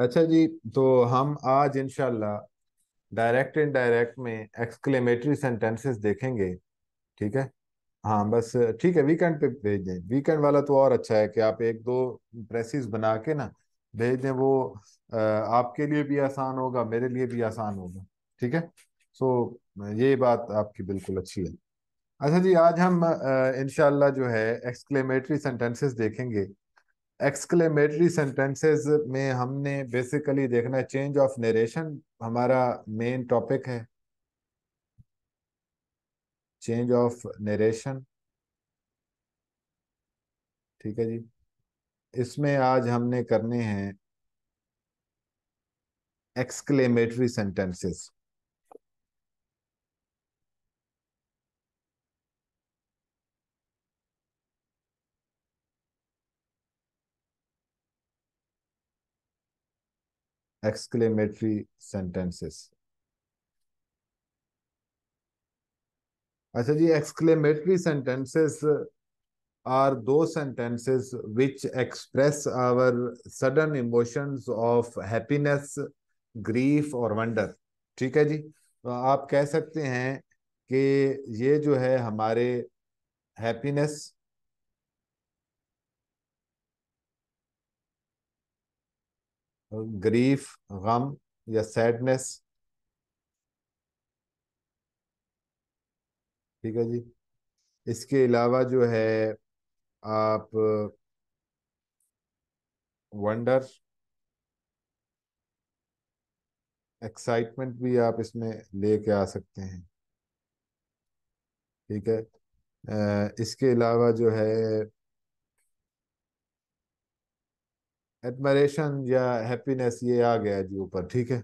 अच्छा जी। तो हम आज इंशाल्लाह डायरेक्ट इनडायरेक्ट में एक्सक्लेमेटरी सेंटेंसेस देखेंगे। ठीक है। हाँ बस। ठीक है, वीकेंड पे भेज दें। वीकेंड वाला तो और अच्छा है कि आप एक दो प्रेसिस बना के ना भेज दें। वो आपके लिए भी आसान होगा, मेरे लिए भी आसान होगा। ठीक है। सो ये बात आपकी बिल्कुल अच्छी है। अच्छा जी, आज हम इंशाल्लाह जो है एक्सक्लेमेटरी सेंटेंसेस देखेंगे। एक्सक्लेमेटरी सेंटेंसेस में हमने बेसिकली देखना है चेंज ऑफ नरेशन। हमारा मेन टॉपिक है चेंज ऑफ नरेशन। ठीक है जी। इसमें आज हमने करने हैं एक्सक्लेमेटरी सेंटेंसेस। Exclamatory sentences. अच्छा जी, एक्सक्लेमेटरी सेंटेंसेस आर दो sentences which express our sudden emotions of happiness, grief और wonder। ठीक है जी। तो आप कह सकते हैं कि ये जो है हमारे हैप्पीनेस, ग्रीफ, गम या सैडनेस। ठीक है जी। इसके अलावा जो है आप वंडर, एक्साइटमेंट भी आप इसमें लेके आ सकते हैं। ठीक है। इसके अलावा जो है एडमरेशन या हैप्पीनेस, ये आ गया जी ऊपर। ठीक है।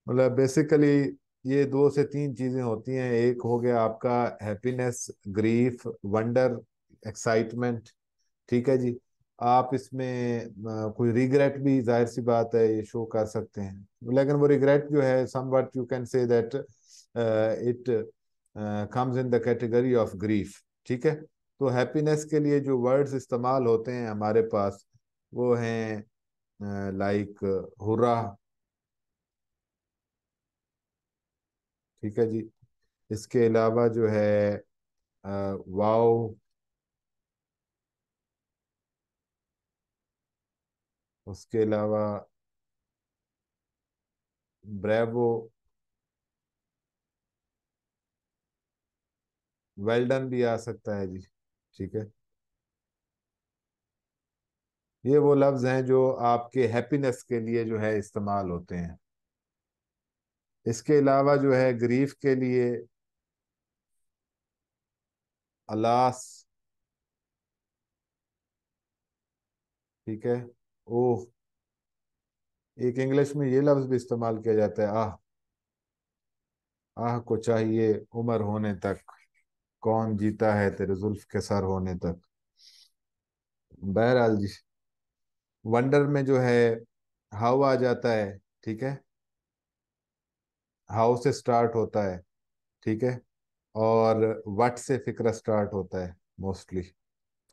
मतलब बेसिकली ये दो से तीन चीजें होती हैं। एक हो गया आपका हैप्पीनेस, ग्रीफ, वंडर, एक्साइटमेंट। ठीक है जी। आप इसमें कोई रिग्रेट भी जाहिर सी बात है ये शो कर सकते हैं, लेकिन वो रिग्रेट जो है somewhat you can say that it comes in the category of grief. ठीक है। तो हैप्पीनेस के लिए जो वर्ड्स इस्तेमाल होते हैं हमारे पास वो हैं लाइक हुर्रा। ठीक है जी। इसके अलावा जो है वाओ। उसके अलावा ब्रेवो, वेल डन भी आ सकता है जी। ठीक है। ये वो लफ्ज हैं जो आपके हैप्पीनेस के लिए जो है इस्तेमाल होते हैं। इसके अलावा जो है ग्रीफ के लिए अलास। ठीक है। ओह। एक इंग्लिश में ये लफ्ज भी इस्तेमाल किया जाता है, आह। आह को चाहिए उम्र होने तक, कौन जीता है तेरे जुल्फ के सर होने तक। बहरहाल जी, वंडर में जो है हाउ आ जाता है। ठीक है। हाउ से स्टार्ट होता है। ठीक है। और वट से फिक्रा स्टार्ट होता है मोस्टली।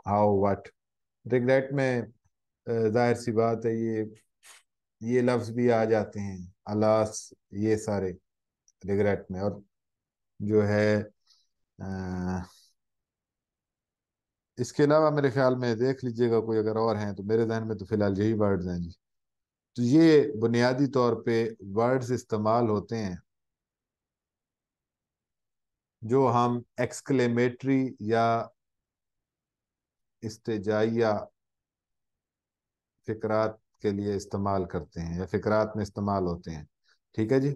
How what. रिग्रेट में जाहिर सी बात है ये लफ्ज भी आ जाते हैं, अलास, ये सारे रिग्रेट में। और जो है इसके अलावा मेरे ख्याल में देख लीजिएगा कोई अगर और हैं, तो मेरे जहन में तो फिलहाल यही वर्ड्स हैं जी। तो ये बुनियादी तौर पे वर्ड्स इस्तेमाल होते हैं जो हम एक्सक्लेमेटरी या इस्तेजाइया फिकरात के लिए इस्तेमाल करते हैं या फिकरात में इस्तेमाल होते हैं। ठीक है जी।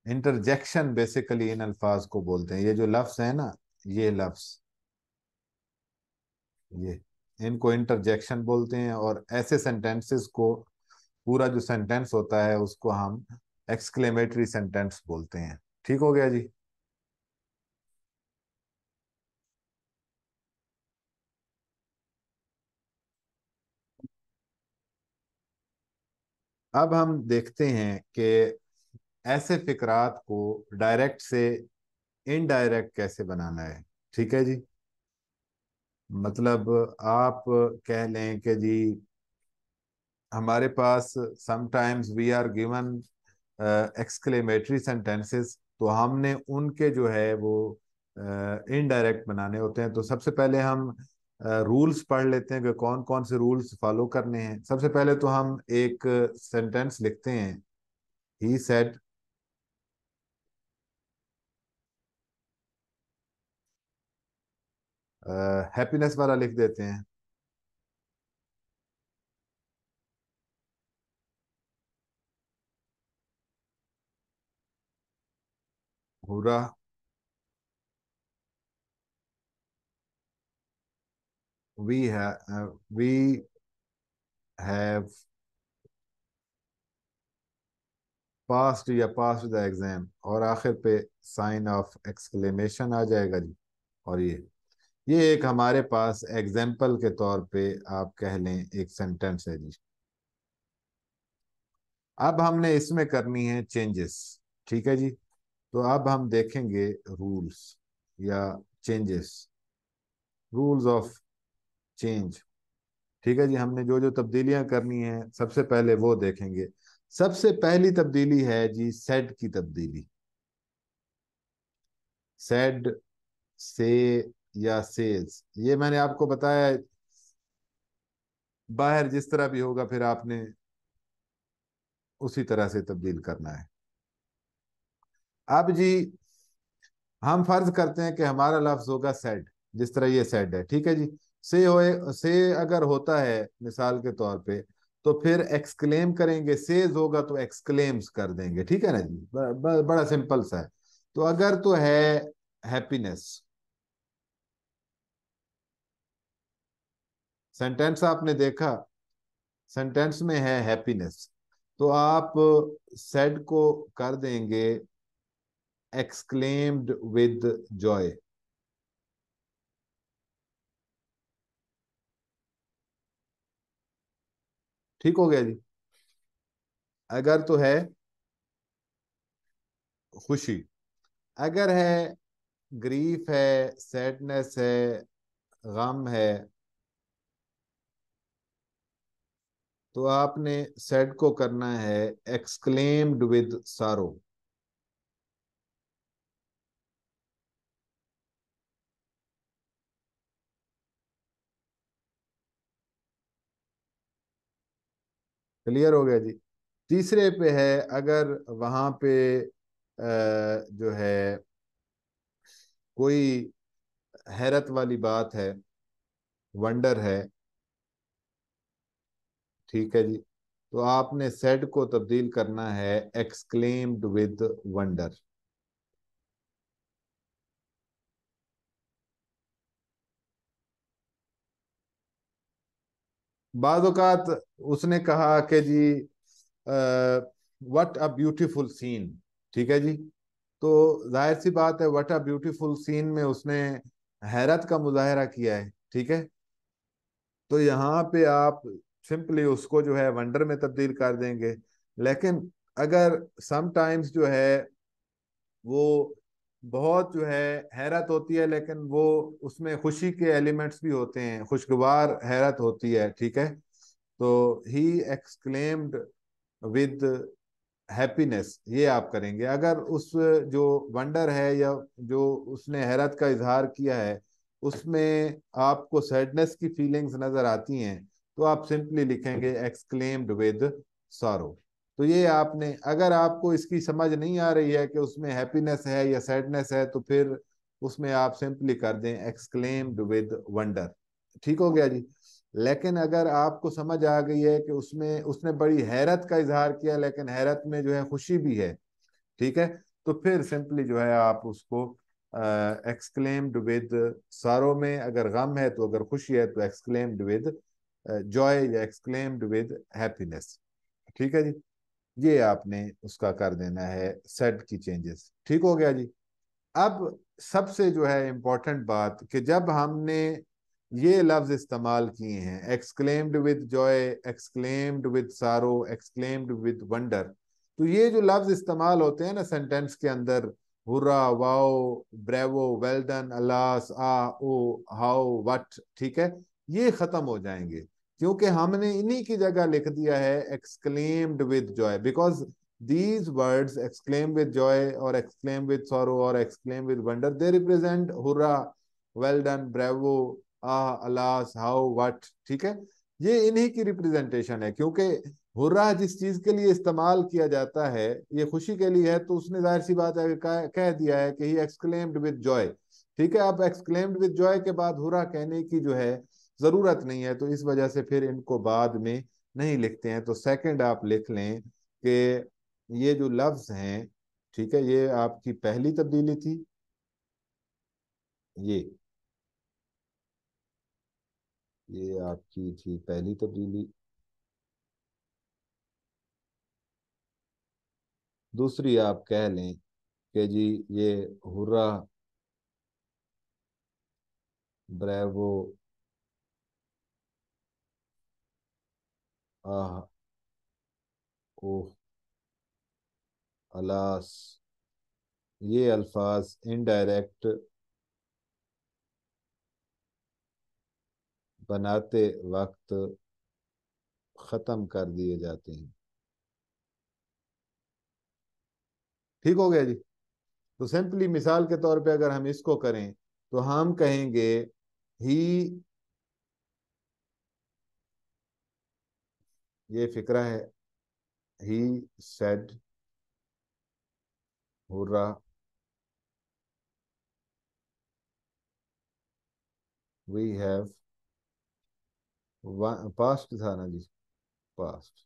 इंटरजेक्शन बेसिकली इन अल्फाज को बोलते हैं। ये जो लफ्ज है ना, ये लफ्ज, ये, इनको इंटरजेक्शन बोलते हैं। और ऐसे सेंटेंसेस को, पूरा जो सेंटेंस होता है उसको हम एक्सक्लेमेटरी सेंटेंस बोलते हैं। ठीक हो गया जी। अब हम देखते हैं कि ऐसे फिकरात को डायरेक्ट से इनडायरेक्ट कैसे बनाना है। ठीक है जी। मतलब आप कह लें कि जी हमारे पास sometimes we are given exclamatory sentences, तो हमने उनके जो है वो इनडायरेक्ट बनाने होते हैं। तो सबसे पहले हम रूल्स पढ़ लेते हैं कि कौन कौन से रूल्स फॉलो करने हैं। सबसे पहले तो हम एक सेंटेंस लिखते हैं, ही सेड। हैप्पीनेस वाला लिख देते हैं, हुरा वी वी हैव पास्ड या पास्ड द एग्जाम, और आखिर पे साइन ऑफ एक्सक्लेमेशन आ जाएगा जी। और ये एक हमारे पास एग्जाम्पल के तौर पे आप कह लें एक सेंटेंस है जी। अब हमने इसमें करनी है चेंजेस, ठीक है जी। तो अब हम देखेंगे रूल्स या चेंजेस, रूल्स ऑफ चेंज। ठीक है जी, हमने जो जो तब्दीलियां करनी है सबसे पहले वो देखेंगे। सबसे पहली तब्दीली है जी सेड की तब्दीली। सेड से या सेज, ये मैंने आपको बताया, बाहर जिस तरह भी होगा फिर आपने उसी तरह से तब्दील करना है। अब जी हम फर्ज करते हैं कि हमारा लफ्ज होगा सेड, जिस तरह ये सेड है, ठीक है जी। से अगर होता है मिसाल के तौर पे, तो फिर एक्सक्लेम करेंगे। सेज होगा तो एक्सक्लेम्स कर देंगे, ठीक है ना जी। बड़ा सिंपल सा है। तो अगर तो है हैप्पीनेस, सेंटेंस आपने देखा, सेंटेंस में है हैप्पीनेस, तो आप सेड को कर देंगे एक्सक्लेम्ड विद जॉय। ठीक हो गया जी। अगर तो है खुशी, अगर है ग्रीफ है, सैडनेस है, गम है, तो आपने सैड को करना है एक्सक्लेम्ड विद सारो। क्लियर हो गया जी। तीसरे पे है, अगर वहां पे जो है कोई हैरत वाली बात है, वंडर है, ठीक है जी, तो आपने सेड को तब्दील करना है एक्सक्लेम्ड विद वंडर। बाद औकात उसने कहा कि जी व्हाट अ ब्यूटीफुल सीन, ठीक है जी। तो जाहिर सी बात है व्हाट अ ब्यूटीफुल सीन में उसने हैरत का मुजाहरा किया है, ठीक है। तो यहाँ पे आप सिंपली उसको जो है वंडर में तब्दील कर देंगे। लेकिन अगर समटाइम्स जो है वो बहुत जो है हैरत होती है, लेकिन वो उसमें खुशी के एलिमेंट्स भी होते हैं, खुशगवार हैरत होती है, ठीक है। तो ही एक्सक्लेम्ड विद हैप्पीनेस, ये आप करेंगे। अगर उस जो वंडर है या जो उसने हैरत का इजहार किया है उसमें आपको सैडनेस की फीलिंग्स नजर आती हैं, तो आप सिंपली लिखेंगे एक्सक्लेम्ड विद सॉरो। तो ये आपने, अगर आपको इसकी समझ नहीं आ रही है कि उसमें हैप्पीनेस है या सैडनेस है, तो फिर उसमें आप सिंपली कर दें एक्सक्लेम्ड विद वंडर। ठीक हो गया जी। लेकिन अगर आपको समझ आ गई है कि उसमें उसने बड़ी हैरत का इजहार किया, लेकिन हैरत में जो है खुशी भी है, ठीक है, तो फिर सिंपली जो है आप उसको एक्सक्लेम्ड विद सारो में, अगर गम है तो, अगर खुशी है तो एक्सक्लेम्ड विद जॉय या एक्सक्लेम्ड विद हैप्पीनेस। ठीक है जी। ये आपने उसका कर देना है सेड की चेंजेस। ठीक हो गया जी। अब सबसे जो है इम्पोर्टेंट बात कि जब हमने ये लफ्ज इस्तेमाल किए हैं exclaimed with Joy, exclaimed with सारो, एक्सक्लेम्ड विद वंडर, तो ये जो लफ्ज इस्तेमाल होते हैं ना सेंटेंस के अंदर, hurrah, wow, bravo, well done, alas, ah, oh, how, what, ठीक है, ये खत्म हो जाएंगे, क्योंकि हमने इन्हीं की जगह लिख दिया है exclaimed with joy, because these words exclaim with joy और एक्सक्लेम विद सॉरो और exclaim with wonder, they represent hurrah, well done, bravo, ah, alas, how, what, ठीक है, ये इन्हीं की रिप्रेजेंटेशन है, क्योंकि हुर्रा जिस चीज के लिए इस्तेमाल किया जाता है, ये खुशी के लिए है, तो उसने जाहिर सी बात है कह दिया है कि ही एक्सक्लेम्ड विद जॉय, ठीक है। अब एक्सक्लेम्ड विद जॉय के बाद हुर्रा कहने की जो है जरूरत नहीं है, तो इस वजह से फिर इनको बाद में नहीं लिखते हैं, तो सेकंड आप लिख लें कि ये जो लफ्ज हैं, ठीक है, ये आपकी पहली तब्दीली थी, ये ये आपकी थी पहली तब्दीली। दूसरी आप कह लें कि जी ये हुर्रा, ब्रेवो, आह, ओह, अलास, ये अल्फाज इनडायरेक्ट बनाते वक्त ख़त्म कर दिए जाते हैं। ठीक हो गया जी। तो सिंपली मिसाल के तौर पे अगर हम इसको करें तो हम कहेंगे ही, ये फिक्रा है, he said, hurrah, we have, past था ना जी, पास्ट,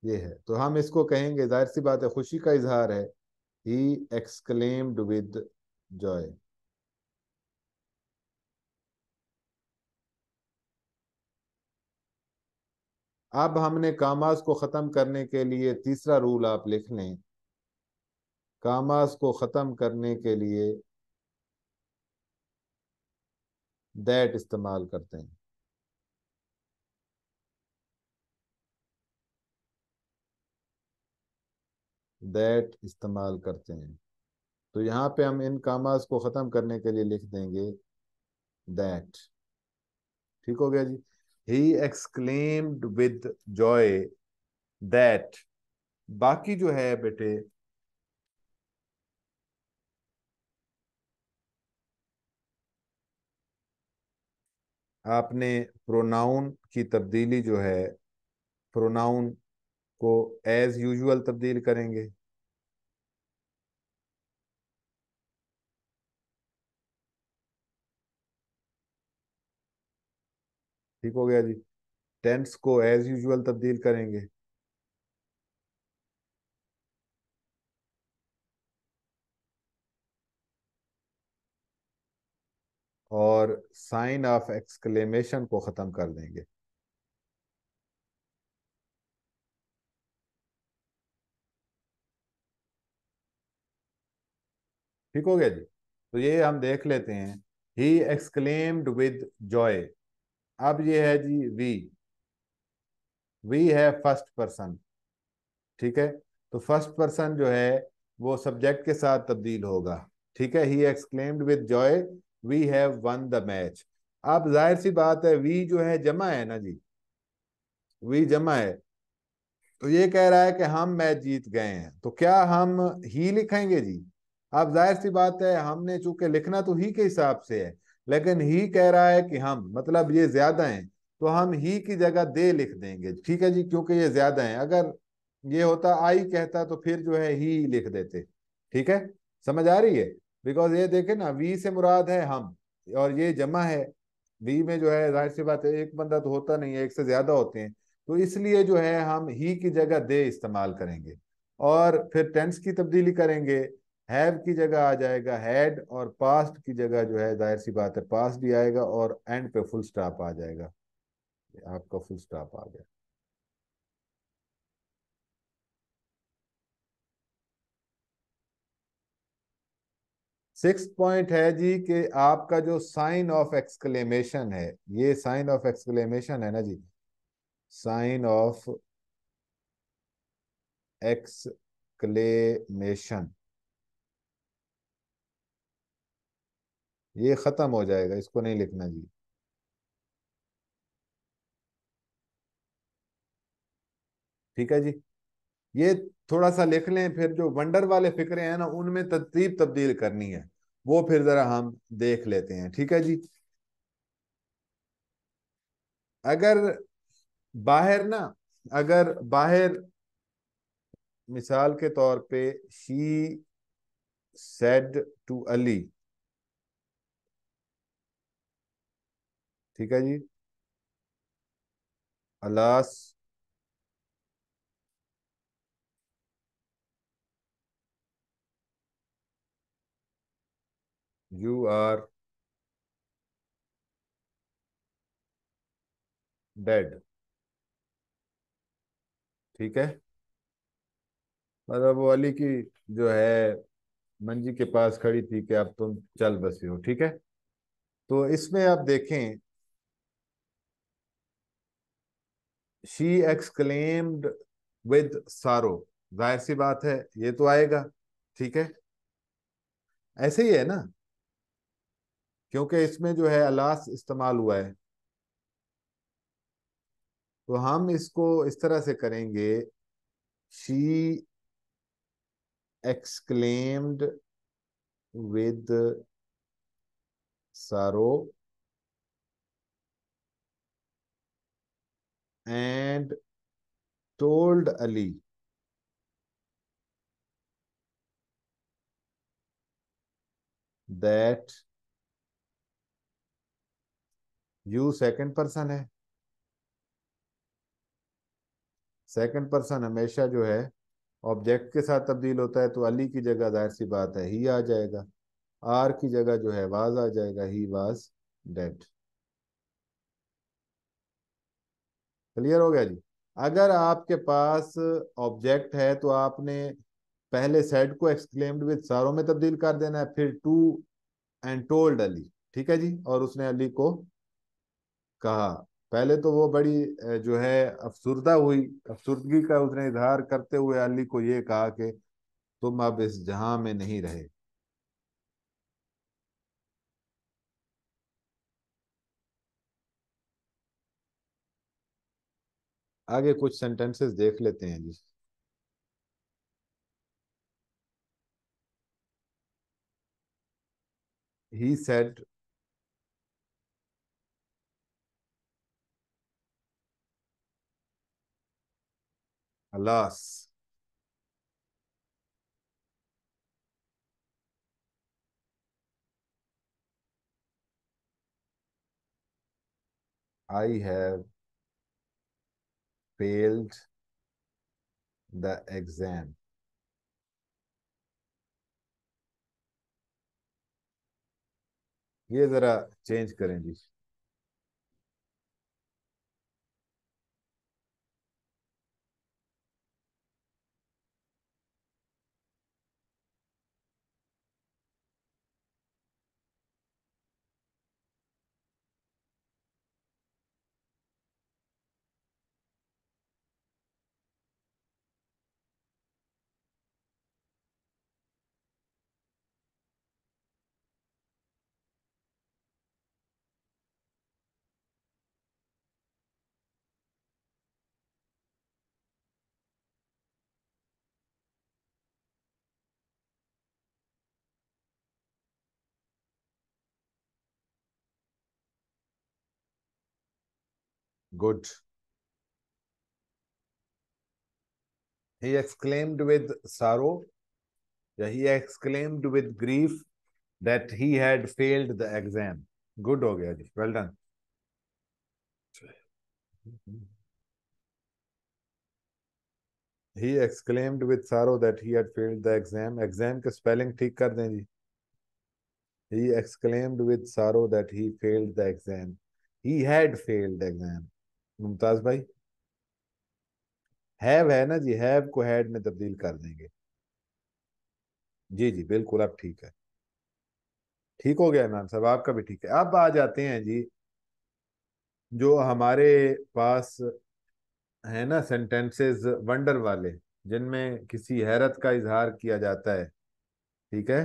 ये है, तो हम इसको कहेंगे, जाहिर सी बात है खुशी का इजहार है, ही एक्सक्लेम्ड विद जॉय। अब हमने कामास को खत्म करने के लिए तीसरा रूल आप लिख लें, कामास को खत्म करने के लिए दैट इस्तेमाल करते हैं, दैट इस्तेमाल करते हैं, तो यहाँ पे हम इन कामास को खत्म करने के लिए लिख देंगे दैट। ठीक हो गया जी। He exclaimed with joy that. बाकी जो है बेटे, आपने प्रोनाउन की तब्दीली जो है, प्रोनाउन को एज यूजुअल तब्दील करेंगे। ठीक हो गया जी। टेंस को एज यूजुअल तब्दील करेंगे, और साइन ऑफ एक्सक्लेमेशन को खत्म कर देंगे। ठीक हो गया जी। तो ये हम देख लेते हैं, ही एक्सक्लेम्ड विद जॉय। अब ये है जी वी है फर्स्ट पर्सन, ठीक है, तो फर्स्ट पर्सन जो है वो सब्जेक्ट के साथ तब्दील होगा। ठीक है, he exclaimed with joy we have won the match. अब जाहिर सी बात है वी जो है जमा है ना जी, वी जमा है, तो ये कह रहा है कि हम मैच जीत गए हैं, तो क्या हम ही लिखेंगे जी? अब जाहिर सी बात है हमने चूंकि लिखना तो ही के हिसाब से है, लेकिन ही कह रहा है कि हम, मतलब ये ज्यादा हैं, तो हम ही की जगह दे लिख देंगे, ठीक है जी, क्योंकि ये ज्यादा हैं। अगर ये होता आई कहता तो फिर जो है ही लिख देते। ठीक है, समझ आ रही है? बिकॉज ये देखे ना, वी से मुराद है हम, और ये जमा है। वी में जो है जाहिर सी बात है एक बंदा तो होता नहीं है, एक से ज्यादा होते हैं, तो इसलिए जो है हम ही की जगह दे इस्तेमाल करेंगे, और फिर टेंस की तब्दीली करेंगे, हैव की जगह आ जाएगा हैड, और पास्ट की जगह जो है जाहिर सी बात है पास्ट ही आएगा, और एंड पे फुल स्टॉप आ जाएगा। आपका फुल स्टॉप आ गया। 6 पॉइंट है जी कि आपका जो साइन ऑफ एक्सक्लेमेशन है, ये साइन ऑफ एक्सक्लेमेशन है ना जी, साइन ऑफ एक्सक्लेमेशन, ये खत्म हो जाएगा, इसको नहीं लिखना जी। ठीक है जी। ये थोड़ा सा लिख लें, फिर जो वंडर वाले फिक्रे हैं ना उनमें तरतीब तब्दील करनी है, वो फिर जरा हम देख लेते हैं, ठीक है जी। अगर बाहर ना, अगर बाहर मिसाल के तौर पे शी सेड टू अली, ठीक है जी, अलास यू आर डेड, ठीक है। मतलब वो अली की जो है मंजी के पास खड़ी थी कि अब तुम चल बसे हो, ठीक है। तो इसमें आप देखें, शी एक्सक्लेम्ड विद सारो, जाहिर सी बात है ये तो आएगा, ठीक है। ऐसे ही है ना, क्योंकि इसमें जो है अलास इस्तेमाल हुआ है। तो हम इसको इस तरह से करेंगे, शी एक्सक्लेम्ड विद सारो and told Ali that, you second person है। सेकंड पर्सन हमेशा जो है ऑब्जेक्ट के साथ तब्दील होता है, तो अली की जगह जाहिर सी बात है ही आ जाएगा। आर की जगह जो है वाज आ जाएगा, ही वाज डेड। क्लियर हो गया जी। अगर आपके पास ऑब्जेक्ट है तो आपने पहले सेड को एक्सक्लेम्ड विद सारो में तब्दील कर देना है, फिर टू एंड टोल्ड अली, ठीक है जी, और उसने अली को कहा। पहले तो वो बड़ी जो है अफसुर्दा हुई, अफसुर्दगी का उसने इजहार करते हुए अली को ये कहा कि तुम अब इस जहां में नहीं रहे। आगे कुछ सेंटेंसेस देख लेते हैं जी। He said, alas I have failed the exam. ये जरा चेंज करें जी। Good. He exclaimed with sorrow, या he exclaimed with grief that he had failed the exam. Good हो गया जी, well done. He exclaimed with sorrow that he had failed the exam, exam के spelling ठीक कर दें जी। He exclaimed with sorrow that he failed the exam, he had failed exam. Mumtaz भाई, have है ना जी, हैव को हैड में तब्दील कर देंगे। जी जी बिल्कुल, अब ठीक है। ठीक हो गया इमरान साहब, आपका भी ठीक है। अब आ जाते हैं जी, जो हमारे पास है ना सेंटेंसेस वंडर वाले, जिनमें किसी हैरत का इजहार किया जाता है, ठीक है।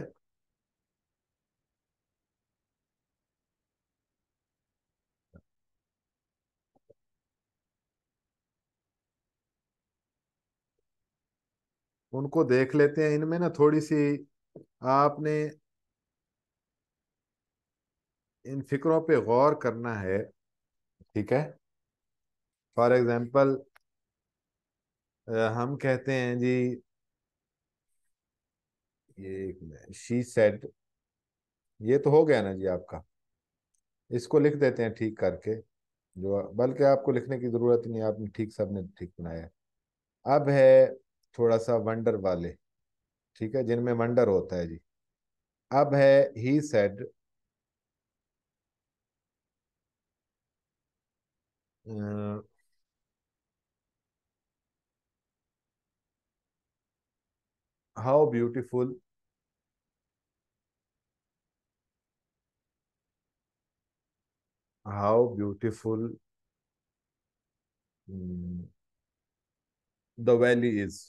उनको देख लेते हैं। इनमें ना थोड़ी सी आपने इन फिक्रों पे गौर करना है। ठीक है। फॉर एग्जाम्पल हम कहते हैं जी, ये शी सेड, ये तो हो गया ना जी आपका। इसको लिख देते हैं ठीक करके, जो बल्कि आपको लिखने की जरूरत नहीं, आपने ठीक, सबने ठीक बनाया है। अब है थोड़ा सा वंडर वाले, ठीक है, जिनमें वंडर होता है जी। अब है he said, how beautiful, how beautiful the valley is.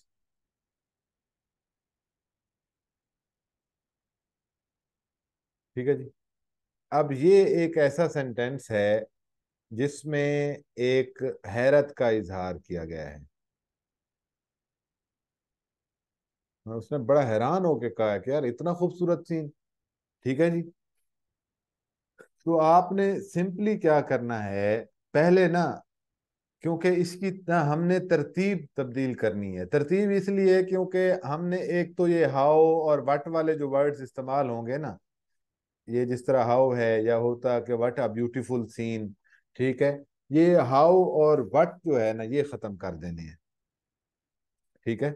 ठीक है जी। अब ये एक ऐसा सेंटेंस है जिसमें एक हैरत का इजहार किया गया है। उसने बड़ा हैरान होके कहा है कि यार इतना खूबसूरत सीन। ठीक है जी। तो आपने सिंपली क्या करना है, पहले ना, क्योंकि इसकी ना हमने तरतीब तब्दील करनी है। तरतीब इसलिए है क्योंकि हमने एक तो ये हाउ और वट वाले जो वर्ड्स इस्तेमाल होंगे ना, ये जिस तरह हाउ है या होता कि व्हाट अ ब्यूटीफुल सीन। ठीक है। ये हाउ और व्हाट जो है ना, ये खत्म कर देने हैं। ठीक है।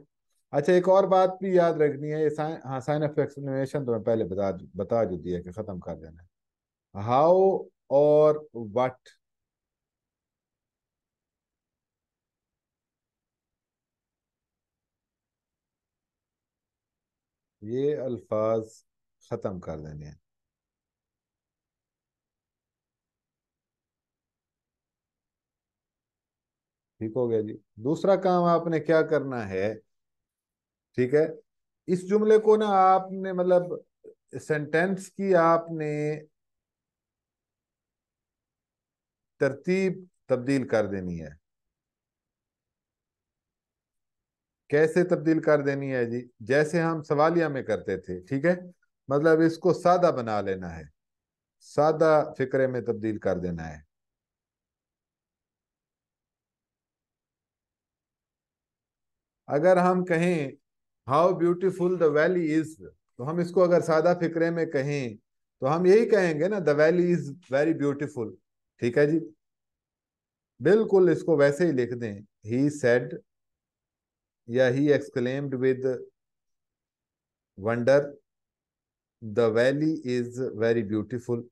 अच्छा, एक और बात भी याद रखनी है, ये साइन, हाँ, साइन ऑफ एक्सक्लेमेशन तो मैं पहले बता जो दिया कि खत्म कर देना है। हाउ और व्हाट, ये अल्फाज खत्म कर देने हैं। ठीक हो गया जी। दूसरा काम आपने क्या करना है, ठीक है, इस जुमले को ना आपने मतलब सेंटेंस की आपने तरतीब तब्दील कर देनी है। कैसे तब्दील कर देनी है जी, जैसे हम सवालिया में करते थे। ठीक है। मतलब इसको सादा बना लेना है, सादा फिक्रे में तब्दील कर देना है। अगर हम कहें how beautiful the valley is, तो हम इसको अगर सादा फिक्रे में कहें तो हम यही कहेंगे ना, the valley is very beautiful. ठीक है जी। बिल्कुल इसको वैसे ही लिख दें, ही सेड या he exclaimed with wonder the valley is very beautiful.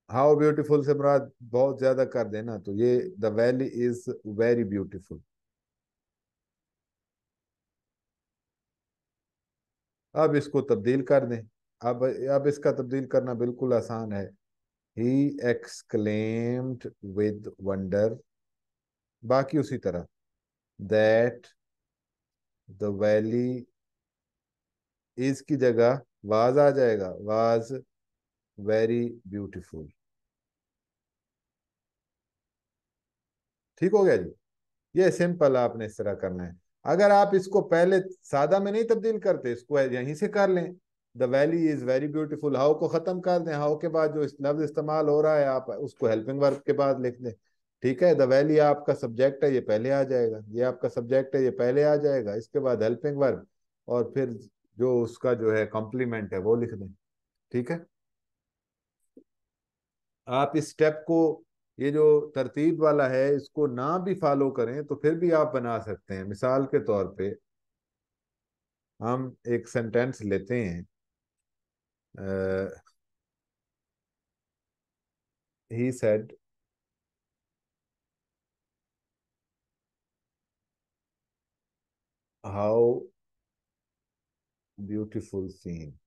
How beautiful से मुराद बहुत ज्यादा कर देना, तो ये the valley is very beautiful. अब इसको तब्दील कर दें। अब इसका तब्दील करना बिल्कुल आसान है। ही एक्सक्लेम्ड विद वंडर, बाकी उसी तरह, दैट द वैली इज की जगह वाज आ जाएगा, वाज वेरी ब्यूटीफुल। ठीक हो गया जी। ये सिंपल आपने इस तरह करना है। अगर आप इसको पहले सादा में नहीं तब्दील करते, इसको यहीं से कर लें, the valley is very beautiful, how को खत्म कर दें, हाउ के बाद जो लफ्ज इस्तेमाल हो रहा है आप उसको हेल्पिंग वर्ब के बाद लिख दें। ठीक है। द वैली आपका सब्जेक्ट है, ये पहले आ जाएगा, ये आपका सब्जेक्ट है, ये पहले आ जाएगा, इसके बाद हेल्पिंग वर्ब, और फिर जो उसका जो है कॉम्प्लीमेंट है वो लिख दें। ठीक है। आप इस स्टेप को, ये जो तरतीब वाला है, इसको ना भी फॉलो करें तो फिर भी आप बना सकते हैं। मिसाल के तौर पे हम एक सेंटेंस लेते हैं, he said how beautiful scene.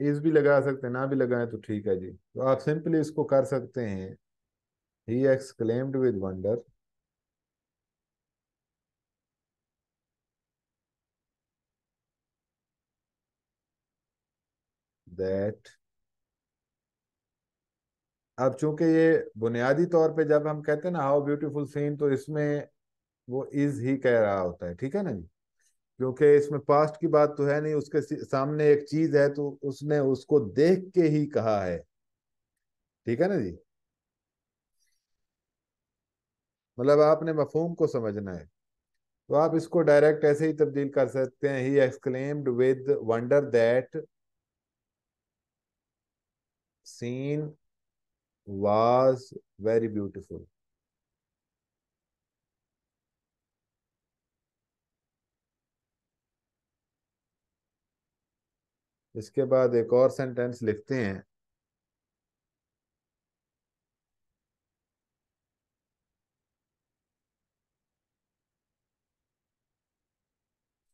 इस भी लगा सकते हैं, ना भी लगाएं तो ठीक है जी। तो आप सिंपली इसको कर सकते हैं, he exclaimed with wonder that, अब चूंकि ये बुनियादी तौर पे जब हम कहते हैं ना हाउ ब्यूटीफुल सीन, तो इसमें वो इज ही कह रहा होता है, ठीक है ना जी। क्योंकि इसमें पास्ट की बात तो है नहीं, उसके सामने एक चीज है तो उसने उसको देख के ही कहा है, ठीक है ना जी। मतलब आपने मफहूम को समझना है। तो आप इसको डायरेक्ट ऐसे ही तब्दील कर सकते हैं, he exclaimed with wonder that scene was very beautiful. इसके बाद एक और सेंटेंस लिखते हैं,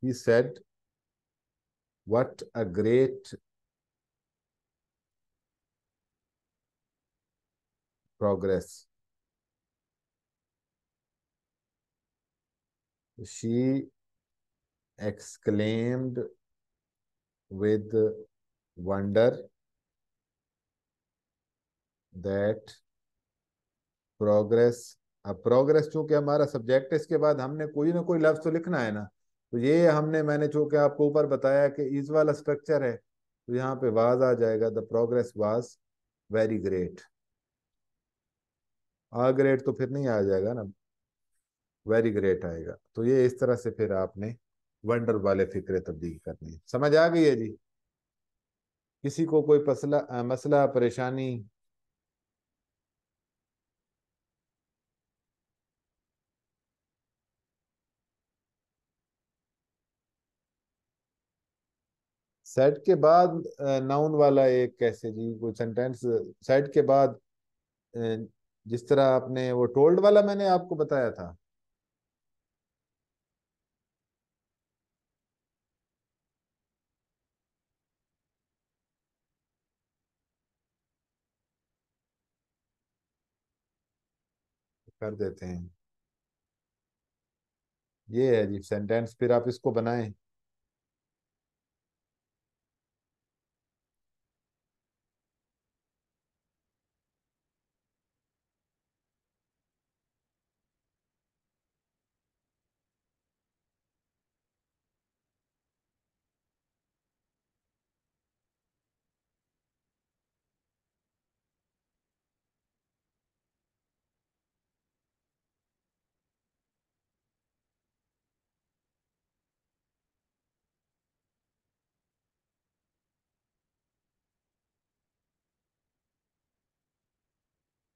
he said what a great progress she exclaimed with wonder that progress. अब प्रोग्रेस चूंकि हमारा सब्जेक्ट है, इसके बाद हमने कोई ना कोई लफ्ज तो लिखना है ना। तो ये हमने, मैंने चूंकि आपको ऊपर बताया कि इज वाला स्ट्रक्चर है, तो यहाँ पे वाज आ जाएगा, the progress was very great. A great तो फिर नहीं आ जाएगा ना, वेरी ग्रेट आएगा। तो ये इस तरह से फिर आपने वंडर वाले फिक्रे तब्दील करनी है। समझ आ गई है जी? किसी को कोई मसला परेशानी? सेट के बाद नाउन वाला एक कैसे जी, कोई सेंटेंस सेट के बाद अ, जिस तरह आपने वो टोल्ड वाला मैंने आपको बताया था। कर देते हैं। ये है जी सेंटेंस, फिर आप इसको बनाएं।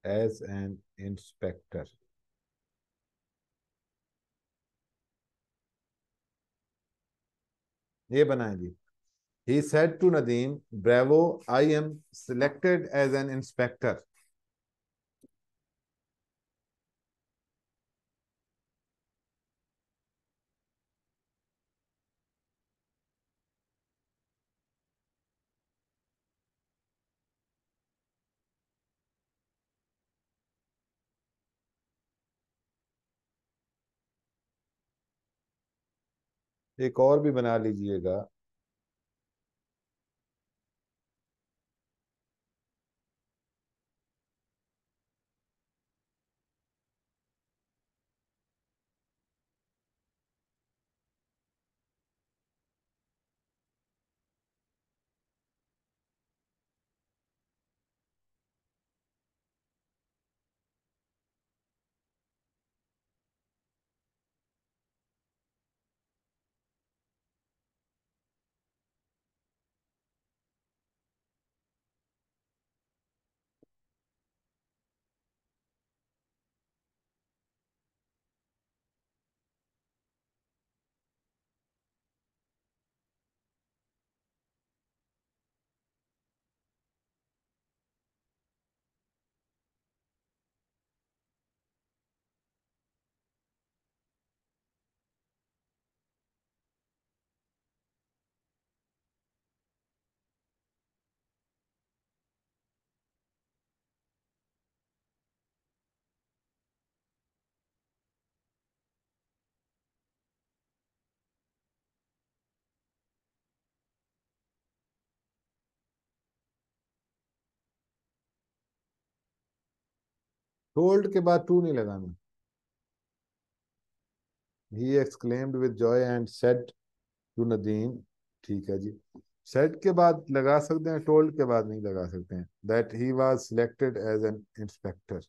एज एन इंस्पेक्टर, ये बनाएं जी। He said to Nadeem, bravo, I am selected as an inspector. एक और भी बना लीजिएगा। टोल्ड के बाद टू नहीं लगाना। He exclaimed with joy and said to Nadeem. ठीक है जी। सेड के बाद लगा सकते हैं, टोल्ड के बाद नहीं लगा सकते हैं। That he was selected as an inspector.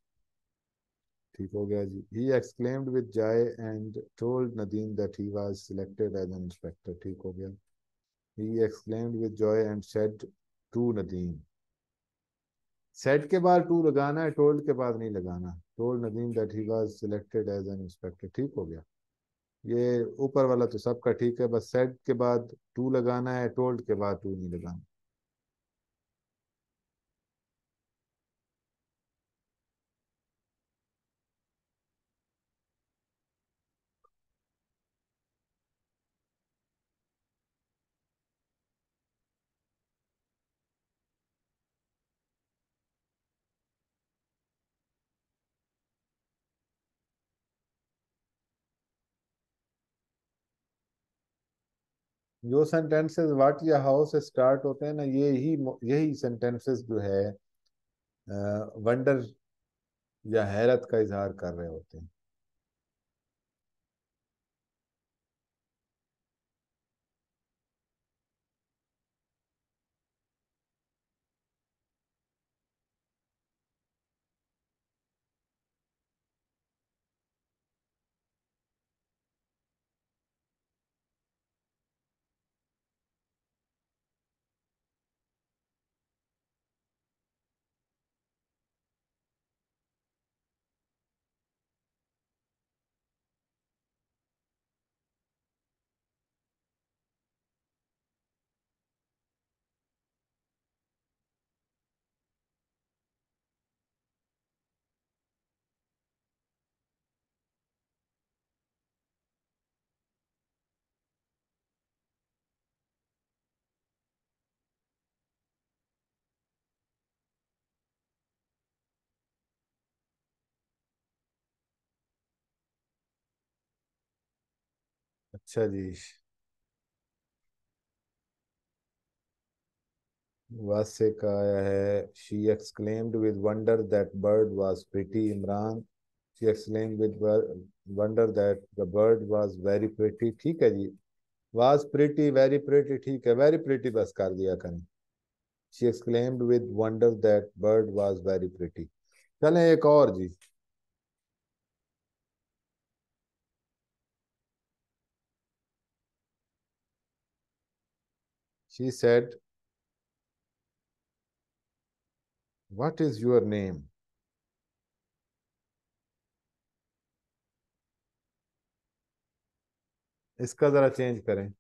ठीक हो गया जी। He exclaimed with joy and told Nadeem that he was selected as an inspector. ठीक हो गया। He exclaimed with joy and said to Nadeem. Set के बाद टू लगाना है, टोल्ड के बाद नहीं लगाना। Told Nadeem that he was selected as an inspector. ठीक हो गया। ये ऊपर वाला तो सबका ठीक है, बस सेट के बाद टू लगाना है, टोल्ड के बाद टू नहीं लगाना। जो सेंटेंसेस व्हाट या हाउ से स्टार्ट होते हैं ना, यही सेंटेंसेस जो है वंडर या हैरत का इजहार कर रहे होते हैं। अच्छा जी। वासे का आया है, she exclaimed with wonder that bird was pretty. Imran, she exclaimed with wonder that the bird was very pretty. ठीक है जी। वाज प्रिटी, वेरी प्रिटी, ठीक है, वेरी प्रिटी बस कर दिया करें। She exclaimed with wonder that bird was very pretty. चलें एक और जी। She said what is your name. इसका जरा चेंज करें।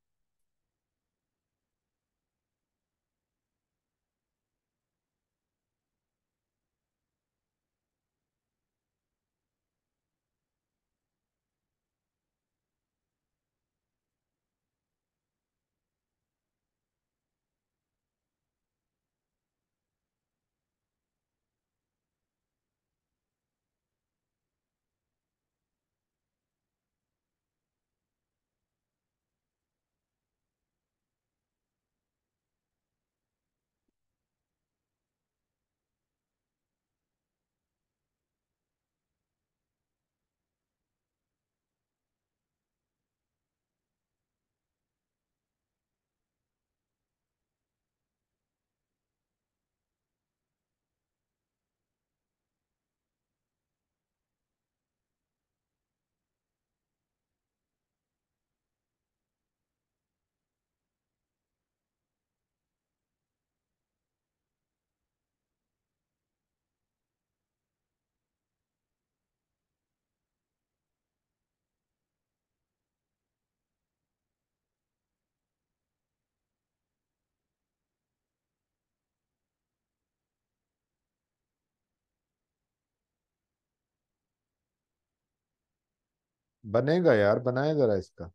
बनेगा यार, बनाए जरा इसका,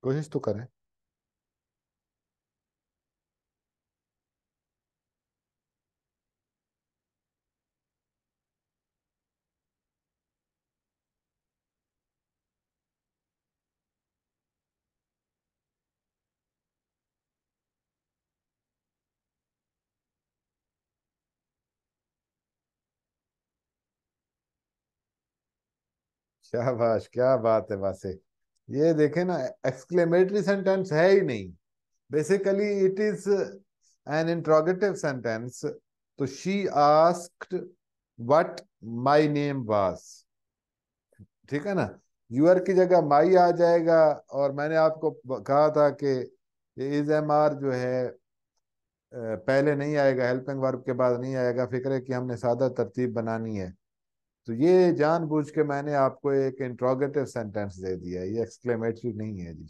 कोशिश तो करें। शाबाश, क्या बात है वासे। ये देखे ना, एक्सक्लेमेटरी सेंटेंस है ही नहीं। Basically it is an interrogative sentence. तो she asked what my name was. ठीक है ना। यूआर की जगह माई आ जाएगा। और मैंने आपको कहा था कि ये इज एम आर जो है पहले नहीं आएगा, हेल्पिंग वर्ब के बाद नहीं आएगा। फिक्र है कि हमने सादा तरतीब बनानी है। तो ये जानबूझ के मैंने आपको एक इंट्रोगेटिव सेंटेंस दे दिया है, ये एक्सक्लेमेटरी नहीं है जी।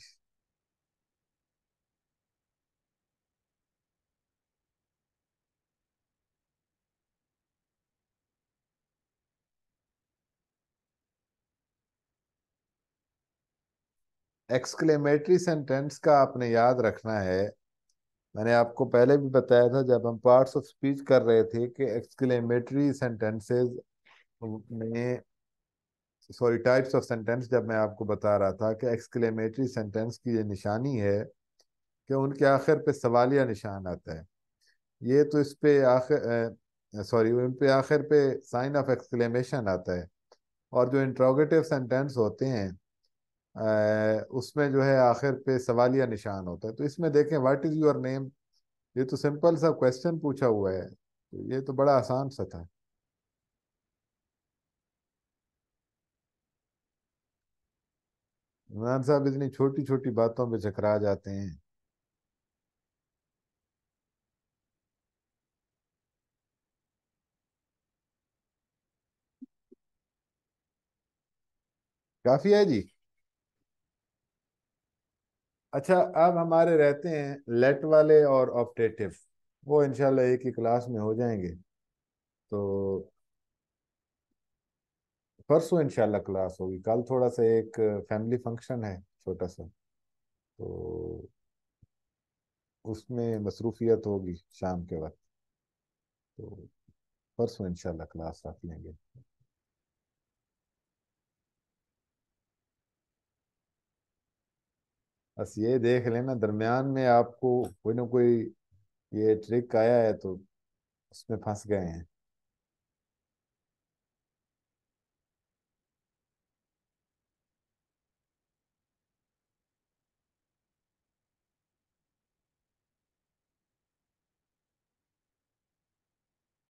एक्सक्लेमेटरी सेंटेंस का आपने याद रखना है। मैंने आपको पहले भी बताया था जब हम पार्ट्स ऑफ स्पीच कर रहे थे कि एक्सक्लेमेटरी सेंटेंसेस में, सॉरी, टाइप्स ऑफ सेंटेंस, जब मैं आपको बता रहा था कि एक्सक्लेमेटरी सेंटेंस की ये निशानी है कि उनके आखिर पे सवालिया निशान आता है। ये तो इस पे आखिर, सॉरी, उन पे आखिर पे साइन ऑफ एक्सक्लेमेशन आता है। और जो इंट्रोगेटिव सेंटेंस होते हैं उसमें जो है आखिर पे सवालिया निशान होता है। तो इसमें देखें, व्हाट इज योर नेम, ये तो सिंपल सा क्वेश्चन पूछा हुआ है, तो ये तो बड़ा आसान सा था। इमरान साहब इतनी छोटी छोटी बातों पे चकरा जाते हैं। काफी है जी। अच्छा, अब हमारे रहते हैं लेट वाले और ऑप्टेटिव। वो इंशाल्लाह एक ही क्लास में हो जाएंगे। तो परसों इंशाल्लाह क्लास होगी। कल थोड़ा सा एक फैमिली फंक्शन है, छोटा सा। तो उसमें मसरूफियत होगी शाम के वक्त। तो परसों इंशाल्लाह क्लास रख लेंगे। बस ये देख लेना दरमियान में आपको कोई ना कोई ये ट्रिक आया है तो उसमें फंस गए हैं।